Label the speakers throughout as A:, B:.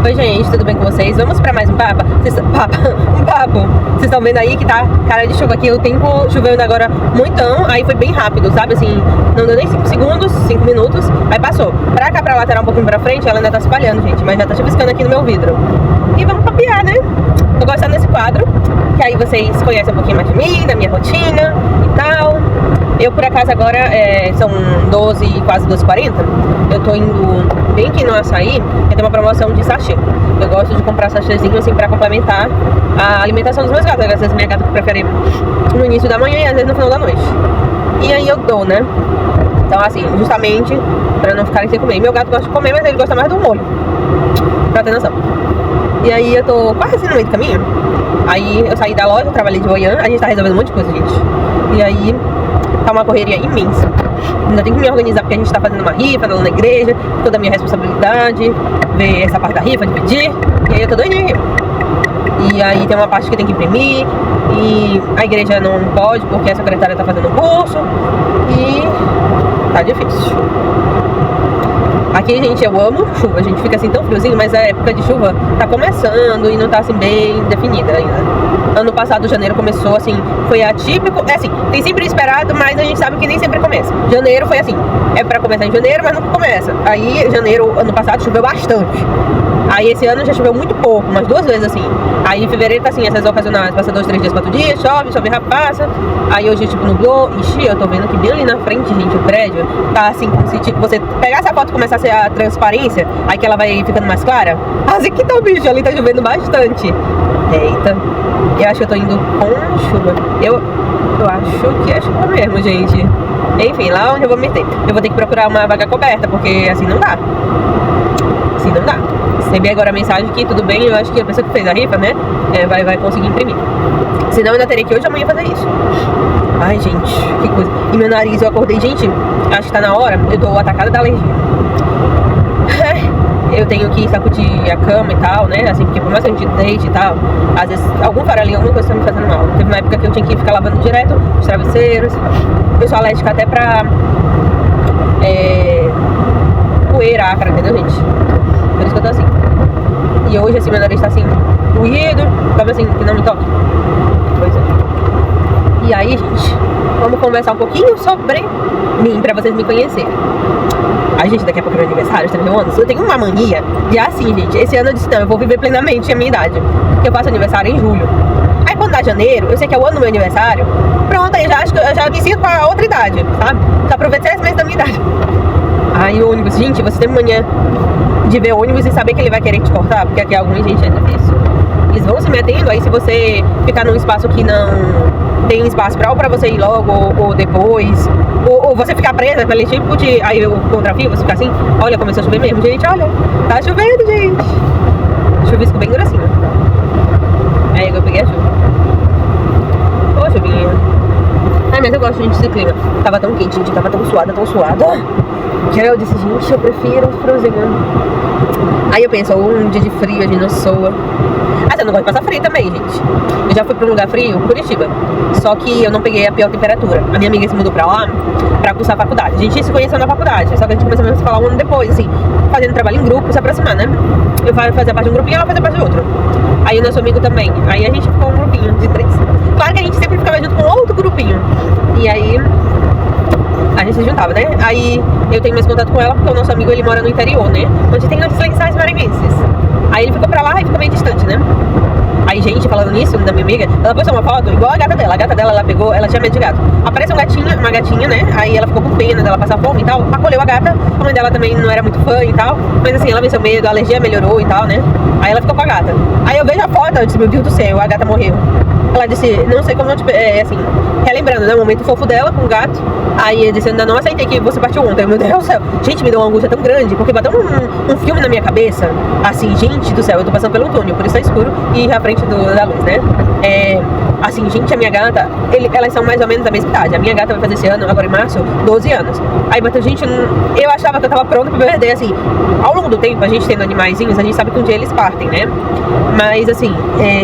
A: Oi gente, tudo bem com vocês? Vamos pra mais um papo? Um papo. Vocês estão vendo aí que tá cara de chuva aqui, o tempo chovendo agora muitão, aí foi bem rápido, sabe? Assim, não deu nem 5 segundos, 5 minutos, aí passou. Pra cá, pra lateral um pouquinho pra frente, ela ainda tá se espalhando, gente, mas já tá chuviscando aqui no meu vidro. E vamos papear, né? Tô gostando desse quadro, que aí vocês conhecem um pouquinho mais de mim, da minha rotina e tal. Eu, por acaso, agora são 12, quase 12h40. Eu tô indo bem aqui no Açaí, que tem uma promoção de sachê. Eu gosto de comprar sachêzinho assim pra complementar a alimentação dos meus gatos. Às vezes minha gata prefere no início da manhã e às vezes no final da noite. E aí eu dou, né? Então assim, justamente pra não ficarem sem comer. Meu gato gosta de comer, mas ele gosta mais do molho, pra ter noção. E aí eu tô quase no meio do caminho. Aí eu saí da loja, trabalhei de manhã. A gente tá resolvendo um monte de coisa, gente. E aí tá uma correria imensa. Ainda tenho que me organizar porque a gente tá fazendo uma rifa na igreja, toda a minha responsabilidade, ver essa parte da rifa, de pedir. E aí eu tô doidinha. E aí tem uma parte que tem que imprimir, e a igreja não pode porque a secretária tá fazendo um curso. E tá difícil. Aqui, gente, eu amo chuva, a gente fica assim tão friozinho, mas a época de chuva tá começando e não tá assim bem definida ainda. Ano passado, janeiro começou assim, foi atípico, assim, tem sempre esperado, mas a gente sabe que nem sempre começa. Janeiro foi assim, é pra começar em janeiro, mas nunca começa. Aí, janeiro, ano passado, choveu bastante. Aí esse ano já choveu muito pouco, umas 2 vezes assim. Aí em fevereiro tá assim, essas ocasionais, passa 2, 3 dias, 4 dias, chove, passa. Aí hoje tipo nublou, ixi, eu tô vendo que bem ali na frente, gente, o prédio tá assim, como se tipo, você pegar essa foto e começar a ser a transparência, aí que ela vai ficando mais clara. Assim que tá o bicho, ali tá chovendo bastante. Eita, eu acho que eu tô indo com chuva. Eu acho que é chuva mesmo, gente. Enfim, lá onde eu vou me meter, eu vou ter que procurar uma vaga coberta, porque assim não dá. Assim não dá. Recebi agora a mensagem que tudo bem, eu acho que a pessoa que fez a rifa, né, vai conseguir imprimir. Senão eu ainda teria que hoje ou amanhã fazer isso. Ai, gente, que coisa. E meu nariz, eu acordei, gente, acho que tá na hora, eu tô atacada da alergia. Eu tenho que sacudir a cama e tal, né, assim, porque por mais que a gente deite e tal, às vezes algum farelinho, alguma coisa tá me fazendo mal. Teve uma época que eu tinha que ficar lavando direto os travesseiros. Eu sou alérgica até pra poeira acra, entendeu, gente? Por isso que eu tô assim. E hoje assim, meu nariz tá assim, doído, sabe assim, que não me toca. Pois é. E aí, gente, vamos conversar um pouquinho sobre mim, pra vocês me conhecerem. Ai, gente, daqui a pouco é meu aniversário, 31 anos. Eu tenho uma mania de assim, gente. Esse ano eu disse, não, eu vou viver plenamente a minha idade, porque eu faço aniversário em julho. Aí quando dá janeiro, eu sei que é o ano do meu aniversário. Pronto, aí já acho que eu já me sinto com a outra idade, sabe? Só aproveitei 6 meses da minha idade. Aí o ônibus, gente, você tem mania de ver o ônibus e saber que ele vai querer te cortar, porque aqui alguns, gente, é difícil. Eles vão se metendo, aí se você ficar num espaço que não tem espaço pra você ir logo, ou depois, ou você ficar presa pelo tipo de... Aí o contrafio, você fica assim, olha, começou a chover mesmo, gente, olha, tá chovendo, gente. Chuvisco bem grossinho. Aí eu peguei a chuva. Ô, chuvinha. Ai, mas eu gosto, gente, desse clima. Tava tão quente, gente, tava tão suada, que aí eu disse, gente, eu prefiro friozinho. Aí eu penso, um dia de frio, a gente não soa. Ah, eu não gosto de passar frio também, gente. Eu já fui pra um lugar frio, Curitiba. Só que eu não peguei a pior temperatura. A minha amiga se mudou pra lá pra cursar a faculdade. A gente se conheceu na faculdade, só que a gente começou a se falar um ano depois, assim, fazendo trabalho em grupo, se aproximar, né? Eu fazia parte de um grupinho e ela fazia parte de outro. Aí o nosso amigo também. Aí a gente ficou um grupinho de 3. Claro que a gente sempre ficava junto com outro grupinho. E aí a gente se juntava, né? Aí eu tenho mais contato com ela porque o nosso amigo, ele mora no interior, né? Onde tem os lençóis maranhenses. Aí ele ficou pra lá e ficou meio distante, né? Aí, gente, falando nisso, da minha amiga, ela postou uma foto igual a gata dela. A gata dela, ela pegou, ela tinha medo de gato. Apareceu uma gatinha, né? Aí ela ficou com pena dela passar fome e tal. Acolheu a gata. A mãe dela também não era muito fã e tal. Mas assim, ela venceu medo, a alergia melhorou e tal, né? Aí ela ficou com a gata. Aí eu vejo a foto, eu disse, meu Deus do céu, a gata morreu. Ela disse, não sei como, assim, relembrando, né? O momento fofo dela com o gato. Aí eu disse, ainda não aceitei que você partiu ontem. Meu Deus do céu. Gente, me deu uma angústia tão grande, porque bateu um filme na minha cabeça. Assim, gente do céu, eu tô passando pelo túnel, por isso tá escuro e à frente da luz, né? Assim, gente, a minha gata, elas são mais ou menos da mesma idade. A minha gata vai fazer esse ano, agora em março, 12 anos. Aí bateu, gente, eu achava que eu tava pronta pro meu herdeiro, assim. Ao longo do tempo, a gente tendo animaizinhos, a gente sabe que um dia eles partem, né? Mas, assim,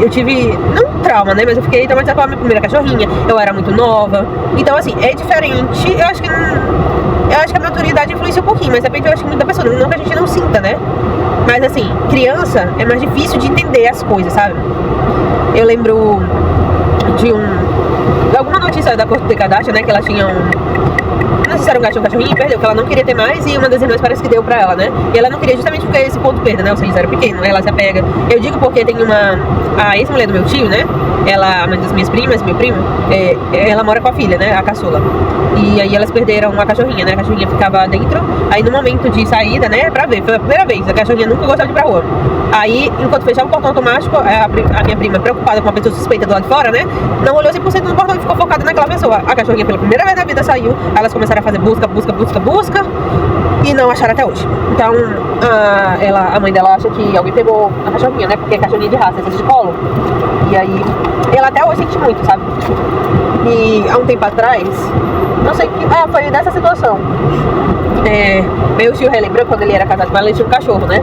A: eu tive, não um trauma, né? Mas eu fiquei traumatizada com a minha primeira cachorrinha. Eu era muito nova. Então, assim, é diferente. Eu acho que a maturidade influencia um pouquinho, mas de repente eu acho que muita pessoa, não que a gente não sinta, né? Mas assim, criança é mais difícil de entender as coisas, sabe? Eu lembro de alguma notícia da Kourtney Kardashian, né? Que ela tinha não sei se era um gatinho ou um cachorrinho, perdeu, que ela não queria ter mais e uma das irmãs parece que deu pra ela, né? E ela não queria justamente porque esse ponto perda, né? Ou seja, eles eram pequenos, né? Ela se apega. Eu digo porque tem a ex-mulher do meu tio, né? Ela, uma das minhas primas, meu primo, ela mora com a filha, né? A caçula. E aí elas perderam uma cachorrinha, né? A cachorrinha ficava dentro. Aí no momento de saída, né? Pra ver, foi a primeira vez. A cachorrinha nunca gostava de ir pra rua. Aí, enquanto fechava o portão automático, a minha prima, preocupada com uma pessoa suspeita do lado de fora, né? Não olhou 100% no portão e ficou focada naquela pessoa. A cachorrinha pela primeira vez na vida saiu. Aí elas começaram a fazer busca e não acharam até hoje. Então a mãe dela acha que alguém pegou a cachorrinha, né? Porque é cachorrinha de raça, de colo. E aí ela até hoje sente muito, sabe? E há um tempo atrás, não sei que. Foi dessa situação. Meu tio relembrou quando ele era casado com ela, ele tinha um cachorro, né?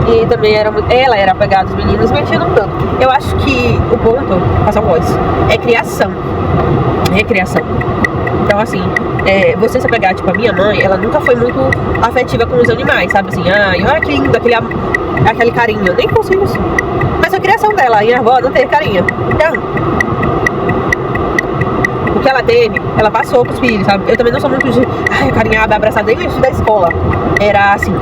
A: E também ela era apegada aos meninos, mas tinha não tanto. Eu acho que o ponto, passar voz, é criação. Recriação. Então assim, você se apegar, tipo, a minha mãe, ela nunca foi muito afetiva com os animais, sabe? Assim, que lindo, aquele carinho. Eu nem consigo isso. Mas a criação dela, a minha avó não teve carinho. Então, o que ela teve, ela passou pros filhos, sabe? Eu também não sou muito de carinhada, abraçada desde o início da escola. Era assim,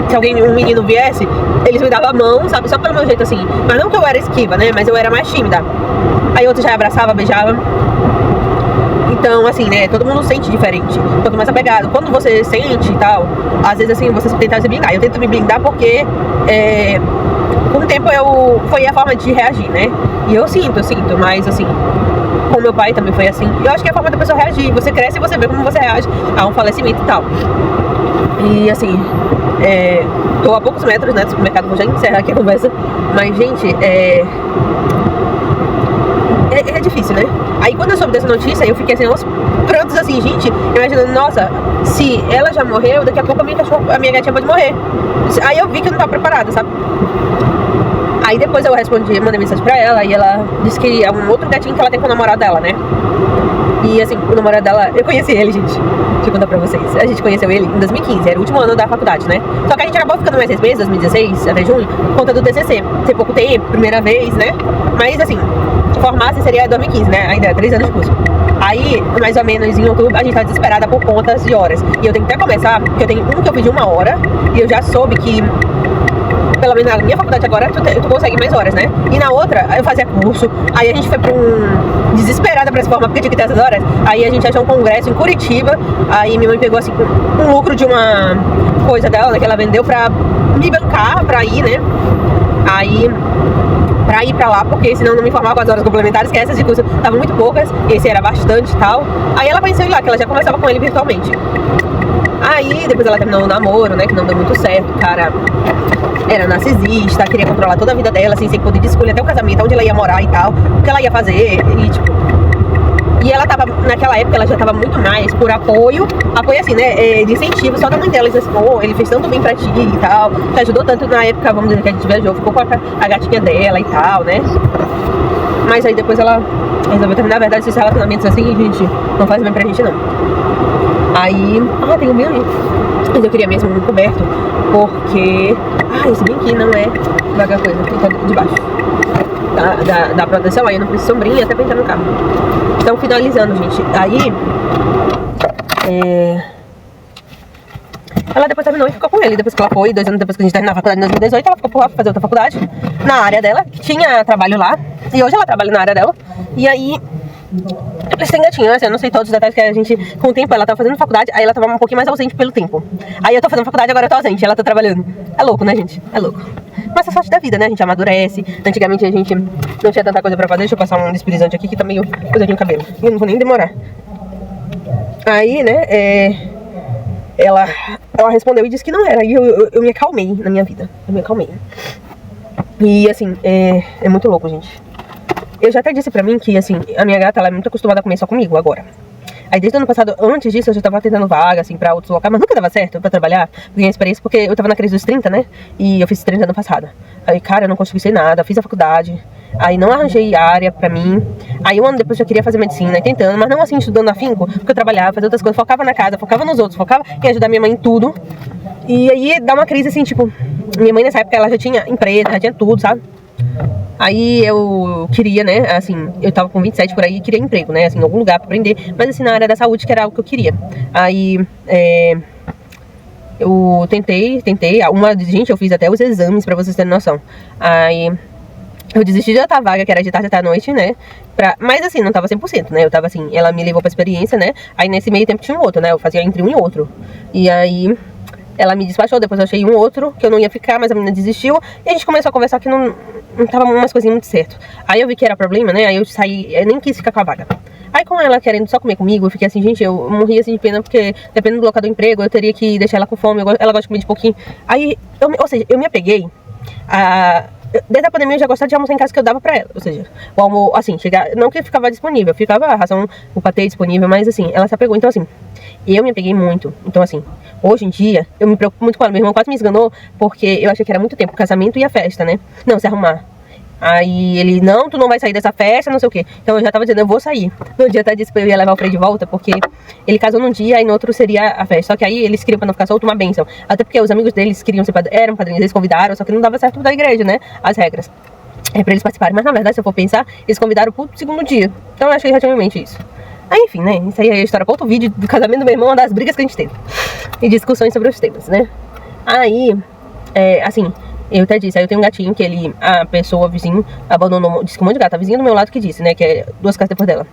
A: se um menino viesse, eles me davam a mão, sabe? Só pelo meu jeito assim. Mas não que eu era esquiva, né? Mas eu era mais tímida. Aí outro já abraçava, beijava. Então, assim, né, todo mundo sente diferente, quanto mais apegado. Quando você sente e tal, às vezes, assim, você tenta se blindar. Eu tento me blindar porque, com o tempo, foi a forma de reagir, né? E eu sinto, mas, assim, com meu pai também foi assim. Eu acho que é a forma da pessoa reagir. Você cresce e você vê como você reage a um falecimento e tal. E, assim, tô a poucos metros, né, do supermercado, vou já encerrar aqui a conversa. Mas, gente, é difícil, né? Aí quando eu soube dessa notícia, eu fiquei assim, aos prantos, assim, gente, imaginando, nossa, se ela já morreu, daqui a pouco a minha gatinha pode morrer. Aí eu vi que eu não tava preparada, sabe? Aí depois eu mandei mensagem pra ela, e ela disse que é um outro gatinho que ela tem com o namorado dela, né? E assim, o namorado dela, eu conheci ele, gente. Deixa eu contar pra vocês. A gente conheceu ele em 2015, era o último ano da faculdade, né? Só que a gente acabou ficando mais 6 meses, 2016, até junho, por conta do TCC. Tem pouco tempo, primeira vez, né? Mas assim, formasse seria 2015, né? Ainda 3 anos de curso. Aí, mais ou menos em outubro, a gente tá desesperada por contas de horas. E eu tenho que até começar, porque eu tenho que eu fiz de 1 hora, e eu já soube que, pelo menos na minha faculdade agora, tu consegue mais horas, né? E na outra, eu fazia curso. Aí a gente foi pra desesperada pra se formar, porque tinha que ter essas horas. Aí a gente achou um congresso em Curitiba. Aí minha mãe pegou, assim, um lucro de uma coisa dela, né, que ela vendeu pra me bancar, pra ir, né? Aí, pra ir pra lá, porque senão não me formava com as horas complementares, que essas de curso estavam muito poucas, e esse era bastante e tal. Aí ela conheceu ele lá, que ela já conversava com ele virtualmente. Aí, depois ela terminou o namoro, né, que não deu muito certo, o cara era narcisista, queria controlar toda a vida dela, assim, sem poder de escolha até o casamento, onde ela ia morar e tal, o que ela ia fazer, e tipo... E ela tava, naquela época, ela já tava muito mais por apoio assim, né, de incentivo, só da mãe dela, disse assim, ele fez tanto bem pra ti e tal, te ajudou tanto na época, vamos dizer, que a gente viajou, ficou com a gatinha dela e tal, né. Mas aí depois ela resolveu terminar. Na verdade, esses relacionamentos assim, gente, não faz bem pra gente, não. Aí, tem um mil ali. Mas eu queria mesmo um coberto, porque... esse bem aqui não é vaga coisa, fica de baixo da proteção, aí eu não preciso sombrinha até pra entrar no carro. Então, finalizando, gente, aí... Ela depois terminou e ficou com ele, depois que ela foi, 2 anos depois que a gente terminou a faculdade em 2018, ela ficou por lá pra fazer outra faculdade, na área dela, que tinha trabalho lá, e hoje ela trabalha na área dela, e aí... Eles têm gatinho, assim, eu não sei todos os detalhes, que a gente, com o tempo, ela tava fazendo faculdade, aí ela tava um pouquinho mais ausente pelo tempo. Aí eu tô fazendo faculdade, agora eu tô ausente, ela tá trabalhando. É louco, né, gente? É louco. Mas é sorte da vida, né? A gente amadurece. Antigamente a gente não tinha tanta coisa pra fazer. Deixa eu passar um desperizante aqui, que tá meio coisadinho no cabelo. Eu não vou nem demorar. Aí, né, ela respondeu e disse que não era. E eu me acalmei na minha vida. Eu me acalmei. E, assim, é muito louco, gente. Eu já até disse pra mim que, assim, a minha gata, ela é muito acostumada a comer só comigo agora. Aí desde o ano passado, antes disso, eu já tava tentando vaga, assim, pra outros locais, mas nunca dava certo pra trabalhar. Ganhei experiência porque eu tava na crise dos 30, né? E eu fiz 30 ano passado. Aí, cara, eu não consegui ser nada, fiz a faculdade. Aí não arranjei área pra mim. Aí 1 ano depois eu queria fazer medicina, tentando, mas não assim, estudando afinco, porque eu trabalhava, fazia outras coisas, focava na casa, focava nos outros, focava em ajudar minha mãe em tudo. E aí dá uma crise assim, tipo, Minha mãe nessa época, ela já tinha empresa, já tinha tudo, sabe? Aí eu queria, né, assim, eu tava com 27 por aí, queria emprego, né, assim, em algum lugar pra aprender, mas assim, na área da saúde, que era algo que eu queria. Aí, eu tentei, gente, eu fiz até os exames pra vocês terem noção. Aí, eu desisti de outra vaga, que era de tarde até à noite, né, mas assim, não tava 100%, né, eu tava assim, ela me levou pra experiência, né, aí nesse meio tempo tinha um outro, né, eu fazia entre um e outro. E aí, ela me despachou, depois eu achei um outro, que eu não ia ficar, mas a menina desistiu, e a gente começou a conversar que não tava umas coisinhas muito certo. Aí eu vi que era problema, né, aí eu saí, eu nem quis ficar com a vaga. Aí com ela querendo só comer comigo, eu fiquei assim, gente, eu morri assim de pena, porque dependendo do local do emprego, eu teria que deixar ela com fome, ela gosta de comer de pouquinho. Aí, ou seja, eu me apeguei desde a pandemia eu já gostava de almoçar em casa, que eu dava pra ela. Ou seja, o almoço, assim, não que ficava disponível, ficava a ração, o patê disponível, mas assim, ela se apegou. Então assim, eu me apeguei muito. Então assim, hoje em dia, eu me preocupo muito com ela. Meu irmão quase me esganou, porque eu achei que era muito tempo, o casamento e a festa, né? Não, se arrumar. Aí ele, não, tu não vai sair dessa festa, não sei o que. Então eu já tava dizendo, eu vou sair. No dia até disse que eu ia levar o Frei de volta, porque ele casou num dia e no outro seria a festa. Só que aí eles queriam, pra não ficar solto, uma bênção. Até porque os amigos deles queriam ser eram padrinhos, eles convidaram, só que não dava certo da igreja, né? As regras. É pra eles participarem. Mas na verdade, se eu for pensar, eles convidaram pro segundo dia. Então eu achei já tinha em mente isso. Aí enfim, né? Isso aí é a história pra outro vídeo do casamento do meu irmão, uma das brigas que a gente teve. E discussões sobre os temas, né? Aí, assim, eu até disse, aí eu tenho um gatinho que a pessoa, vizinho, abandonou, disse que um monte de gato, a vizinha do meu lado que disse, né, que é 2 casas depois dela.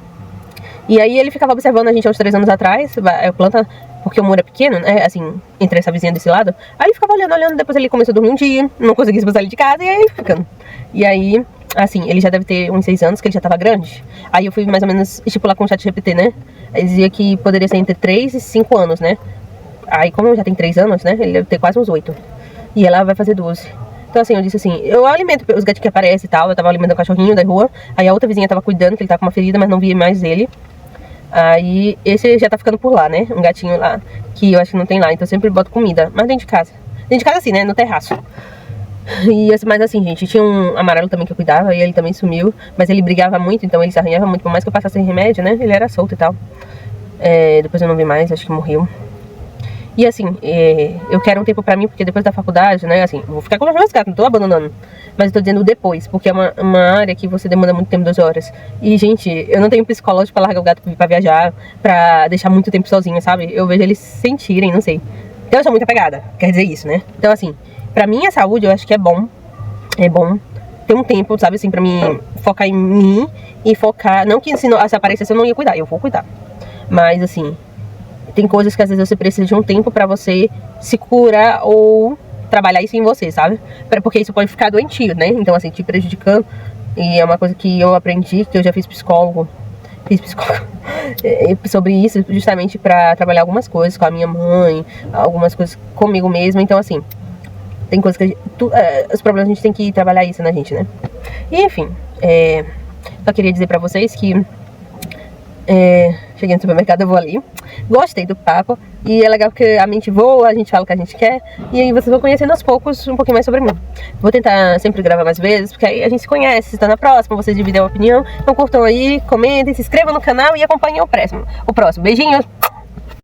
A: E aí ele ficava observando a gente há uns 3 anos atrás, planta, porque o muro é pequeno, né, assim, entre essa vizinha desse lado. Aí ele ficava olhando, depois ele começou a dormir um dia, não conseguia expulsar ele de casa, e aí ficando. E aí, assim, ele já deve ter uns 6 anos, que ele já tava grande. Aí eu fui mais ou menos estipular com o ChatGPT, né, ele dizia que poderia ser entre 3 e 5 anos, né. Aí como já tem 3 anos, né, ele deve ter quase uns 8. E ela vai fazer 12. Então assim, eu disse assim, eu alimento os gatinhos que aparecem e tal. Eu tava alimentando o cachorrinho da rua. Aí a outra vizinha tava cuidando, que ele tava com uma ferida, mas não via mais ele. Aí esse já tá ficando por lá, né, um gatinho lá, que eu acho que não tem lá. Então eu sempre boto comida, mas dentro de casa. Dentro de casa assim, né, no terraço. Mas assim, gente, tinha um amarelo também que eu cuidava. E ele também sumiu, mas ele brigava muito, então ele se arranhava muito. Por mais que eu passasse remédio, né, ele era solto e tal. Depois eu não vi mais, acho que morreu. E assim, eu quero um tempo pra mim, porque depois da faculdade, né, assim, vou ficar com os meus gatos, não tô abandonando. Mas eu tô dizendo depois, porque é uma área que você demanda muito tempo, 2 horas. E, gente, eu não tenho psicólogo pra largar o gato pra viajar, pra deixar muito tempo sozinho, sabe? Eu vejo eles sentirem, não sei. Então eu sou muito apegada, quer dizer isso, né? Então, assim, pra minha saúde, eu acho que é bom ter um tempo, sabe, assim, pra mim focar em mim e focar, não que se aparecesse eu não ia cuidar, eu vou cuidar. Mas, assim, tem coisas que às vezes você precisa de um tempo pra você se curar ou trabalhar isso em você, sabe? Porque isso pode ficar doentio, né? Então, assim, te prejudicando. E é uma coisa que eu aprendi, que eu já fiz psicólogo sobre isso, justamente pra trabalhar algumas coisas com a minha mãe, algumas coisas comigo mesma. Então, assim, tem coisas que os problemas a gente tem que trabalhar isso na gente, né? E, enfim, só queria dizer pra vocês que cheguei no supermercado, eu vou ali. Gostei do papo. E é legal porque a mente voa, a gente fala o que a gente quer. E aí vocês vão conhecendo aos poucos um pouquinho mais sobre mim. Vou tentar sempre gravar mais vezes, porque aí a gente se conhece. Se está na próxima, vocês dividem a opinião. Então curtam aí, comentem, se inscrevam no canal e acompanhem o próximo. Beijinhos!